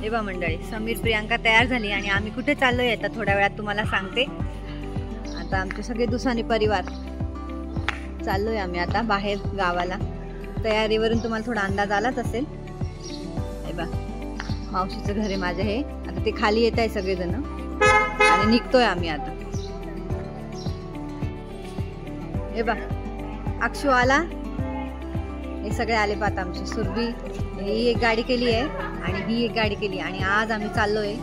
हे बघा मंडळी, समीर प्रियांका तयार झाली आणि आम्ही कुठे चाललोय आता थोड्या वेळात तुम्हाला सांगते. आता आमचे सगळे दुसानी परिवार चाललोय आम्ही आता बाहेर गावाला. तयारीवरून तुम्हाला थोडा अंदाज आलाच असेल. हे बघा मावशीचं घर आहे माझं हे. आता ते खाली येत आहे सगळेजण आणि निघतोय आम्ही आता. हे बघा अक्षू आला, हे सगळे आले पाहता आमची सुरभी. ही एक गाडी केली आहे आणि ही एक गाडी केली आणि आज आम्ही चाललोय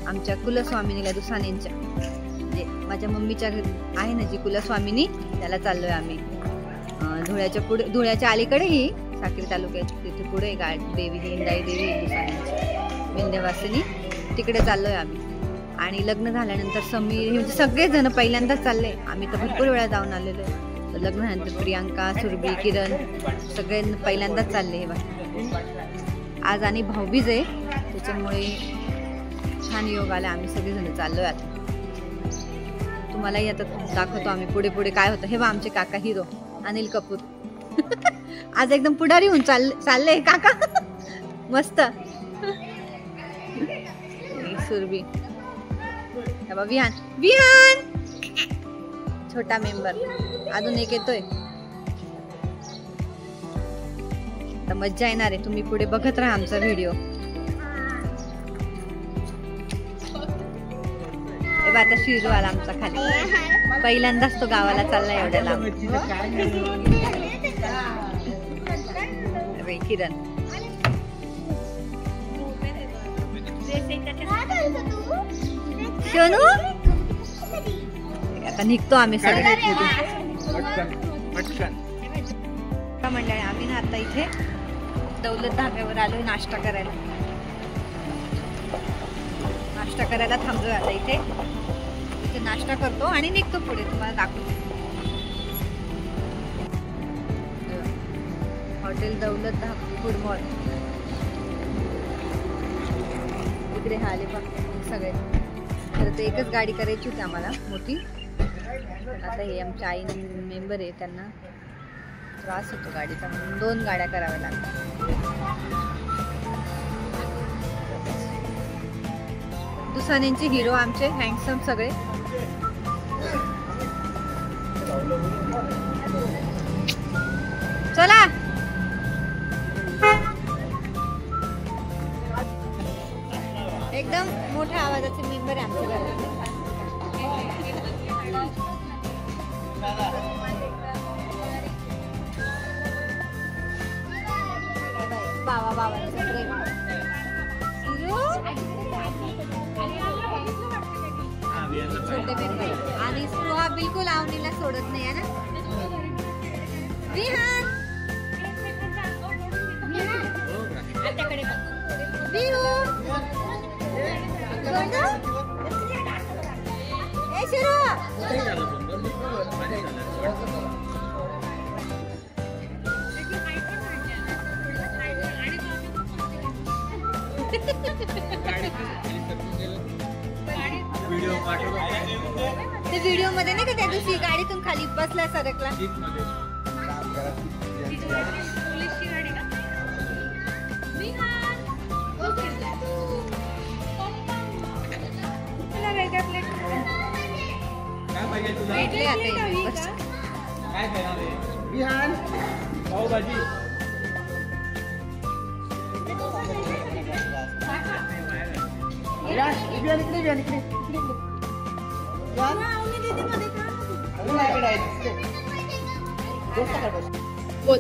आमच्या कुलस्वामिनीला दुसानेंच्या, म्हणजे माझ्या मम्मीच्या घरी आहे ना जी कुलस्वामिनी, त्याला चाललोय आम्ही. धुळ्याच्या पुढे, धुळ्याच्या अलीकडे ही साक्री तालुक्यात, तिथे पुढे देवी हिंदाई देवी दुसानेंची विंध्यवासिनी, तिकडे चाललोय आम्ही. आणि लग्न झाल्यानंतर समीर म्हणजे सगळेजण पहिल्यांदाच चालले. आम्ही तर भरपूर वेळा जाऊन आलेलो आहे. लग्न झाल्यानंतर प्रियांका, सुरभी, किरण सगळे पहिल्यांदाच चालले. हे बघा आज आणि भाऊबीज आहे त्याच्यामुळे छान योग आला. आम्ही सगळेजण चाललोय आता. तुम्हालाही आता दाखवतो आम्ही पुढे पुढे काय होतं. हे बघा आमचे काका हिरो अनिल कपूर आज एकदम पुढारी होऊन चालले काका मस्त. सुरभी, विहान विहान छोटा मेंबर अजून एक येतोय. तर मज्जा येणार आहे, तुम्ही पुढे बघत राहा आमचा व्हिडिओ. आता शिरू आला आमचा खाली, पहिल्यांदाच तो गावाला चालला एवढ्या लांब. किरण सोनू आता निघतो आम्ही सगळे मंडळी. आम्ही ना आता इथे दौलत धाब्यावर आलोय नाश्ता करायला. नाश्ता करायला थांबलोय आता इथे. इथे नाश्ता करतो आणि निघतो पुढे, तुम्हाला दाखवतो. हॉटेल दौलत धाबा फूड मॉल, इकडे हा आले पण सगळे. खरं तर एकच गाडी करायची होती आम्हाला मोठी. आता हे आमच्या आई मेंबर आहे, त्यांना त्रास होतो गाडीचा म्हणून 2 गाड्या कराव्या लागतात. दुसानेंचे हिरो आमचे हँडसम सगळे. चला एकदम मोठ्या आवाजाचे मेंबर आहे आमच्या घरात. बाबा बाबांचं छोटे मेंबर आणि स्पृहा बिलकुल आवनीला सोडत नाही आहे ना. विहान ते व्हिडिओ मध्ये नाही का त्या दिवशी गाडीतून खाली बसला सरकला. भेटले आता विहान पावभाजी. बोल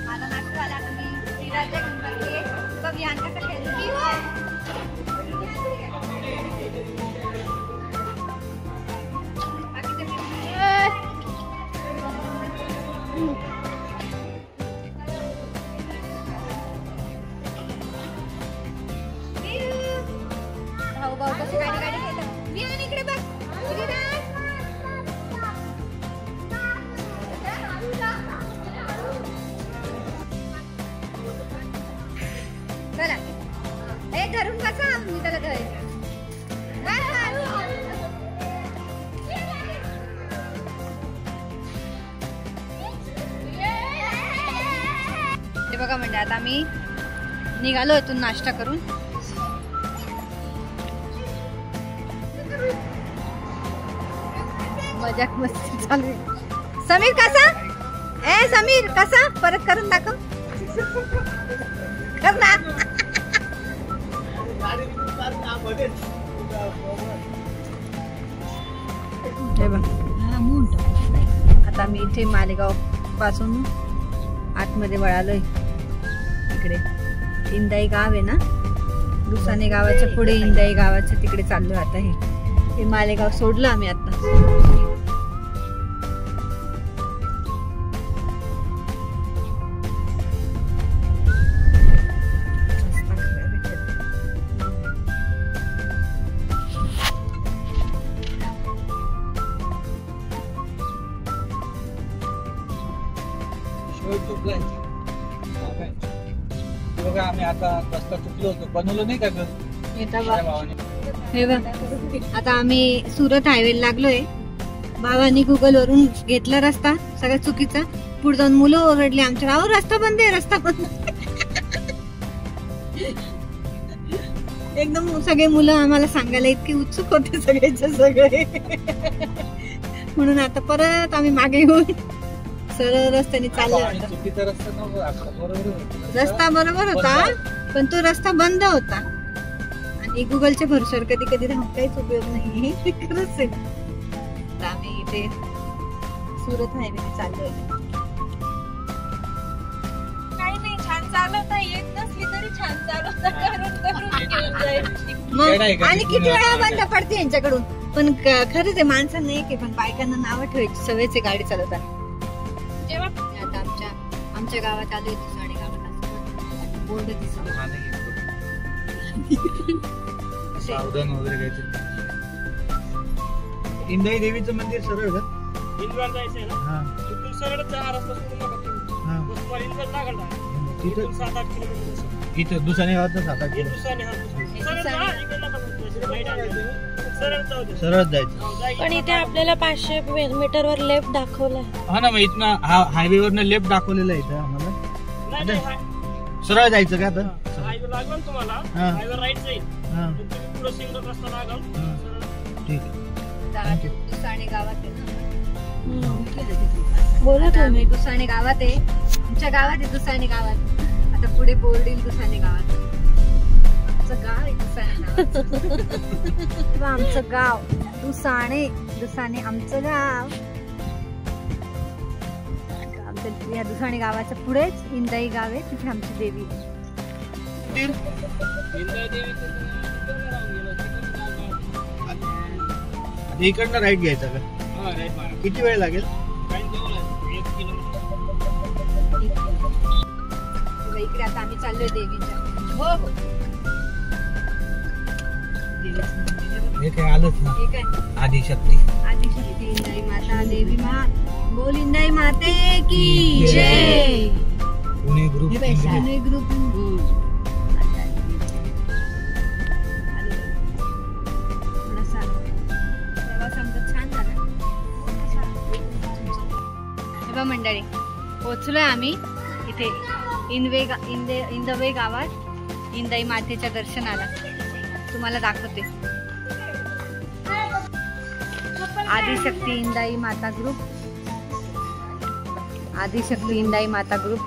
मला नाश्ता आला. तुम्ही बघ विहान कसं खेळतो. भाऊ भाऊ कशी गाडी गाडी खेळतात. विहान इकडे बघ. चला हे धरून बसा, मी त्याला धरेन. हे बघा म्हणजे आता आम्ही निघालो इथून नाश्ता करून. मजाक मस्ती चालू आहे. समीर कसा समीर कसा परत करून दाखव कर ना. आता मी इथे मालेगाव पासून आतमध्ये वळालोय. इकडे इंदाई गाव आहे ना, दुसाने गावाच्या पुढे इंदाई गावाच्या तिकडे चाललो. आता हे मालेगाव सोडलं आम्ही आता. बघा आम्ही आता रस्ता चुकलो होतो, बनवलं नाही का घर. हे बघ आता आम्ही सुरत हायवे लागलोय. भावानी गुगल वरून घेतला रस्ता सगळ्या चुकीचा. पुढे जाऊन मुलं ओरडली आमच्या, अहो रस्ता बंद आहे, रस्ता बंद. एकदम सगळे मुलं आम्हाला सांगायला इतके उत्सुक होते सगळ्याचे सगळे. म्हणून आता परत आम्ही मागे येऊन सरळ रस्त्याने चाललो. रस्ता बरोबर होता पण तो रस्ता बंद होता. आणि गुगलच्या भरशावर कधी कधी राहून काहीच उपयोग नाही. खरंच आहे. आम्ही इथे सुरत हायवेने चाललोय. काही नाही, छान चालवता येत नसली तरी छान चालवता आणि किती वेळा बंद पडते यांच्याकडून. पण खरंच आहे माणसं नाही की पण बायकांना नावं ठेवायची सवयच आहे गाडी चालवताना. आता आमच्या गावात आलोय दुसाणे गावात बोर्ड दिसतो. सावधान वगैरे काहीतरी. इंदाई देवीचं मंदिर सरळ का? इंदवार जायचंय ना, तिथून सरळ हा रस्ता सोडून नका तुम्ही. तुम्हाला इंदवार लागल ना, तिथून 7-8 किलोमीटर. इथं दुसाने गावात 7-8 हे दुसऱ्याने हा सरळ जा, इकडे नका बघू, right आहे. सरळ जाऊ दे. सरळ जायचं. पण इथे आपल्याला 500 मीटरवर लेफ्ट दाखवलाय. हा ना, मग इथनं हायवे वरनं लेफ्ट दाखवलेला आहे इथं आम्हाला. नाही सरळ जायचं का आता? हायवे लागल ना तुम्हाला, हायवे राईट जाईल. तुम्ही पुढे सिंगल रस्ता लागल. ठीक आहे. दुसाणे गावात आहे ना. बोला तुम्ही. दुसाणे गावात आहे, आमच्या गावात आहे दुसाणे गावात. आता पुढे बोर्ड येईल दुसाणे गावात. आमचं गाव आहे दुसाणे गाव. आमचं गाव दुसाणे आमचं गाव. या दुसाणे गावाच्या पुढेच इंदाई गाव आहे, तिथे आमची देवी. इकडनं राईट घ्यायचा का? किती वेळ लागेल? इकडे आता आम्ही चाललोय देवीच्या. हे काय आलंच ना. ठीक आहे. आदिशक्ती इंदाई माता देवी बोल इंदाई माते की जय. पुणे ग्रुप. पुणे ग्रुप. थोडासा प्रवास आमचा छान झाला. हे बघ मंडळी, पोचलोय आम्ही इथे इंदवे गावात इंदाई मातेच्या दर्शनाला. तुम्हाला दाखवते. आदिशक्ती इंदाई माता ग्रुप. आदिशक्ती इंदाई माता ग्रुप.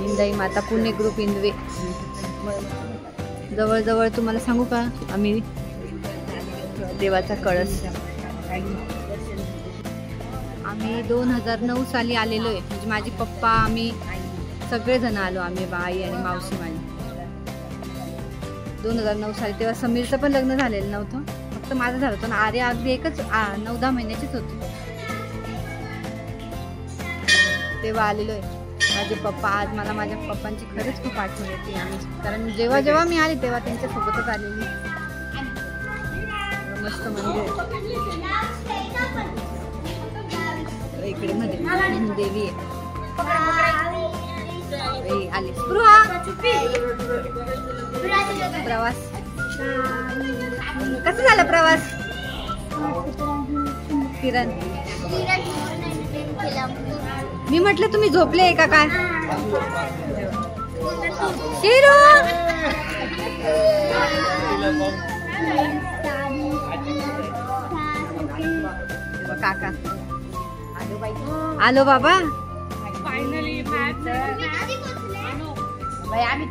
इंदाई माता पुणे ग्रुप इंदवे. जवळ तुम्हाला सांगू का, आम्ही देवाचा कळस आम्ही 2009 साली आलेलो आहे. म्हणजे माझे पप्पा आम्ही सगळेजण आलो. आम्ही बाई आणि मावशी माझी 2009 साली. तेव्हा समीरचं पण लग्न झालेलं नव्हतं, फक्त माझं झालं होतं. आर्या अगदी एकच 9-10 महिन्याचीच होती तेव्हा आलेलो आहे. माझे पप्पा, आज मला माझ्या पप्पांची खरंच खूप आठवण येते. कारण जेव्हा मी आले तेव्हा त्यांच्यासोबतच आलेली. मस्त मंदिर. इकडे मध्ये देवी आहे. आले प्रवास. कसं झालं प्रवास? किरण, मी म्हटलं तुम्ही झोपले का काय? शिरू काका आलो बाबा. फायनली बाई आम्ही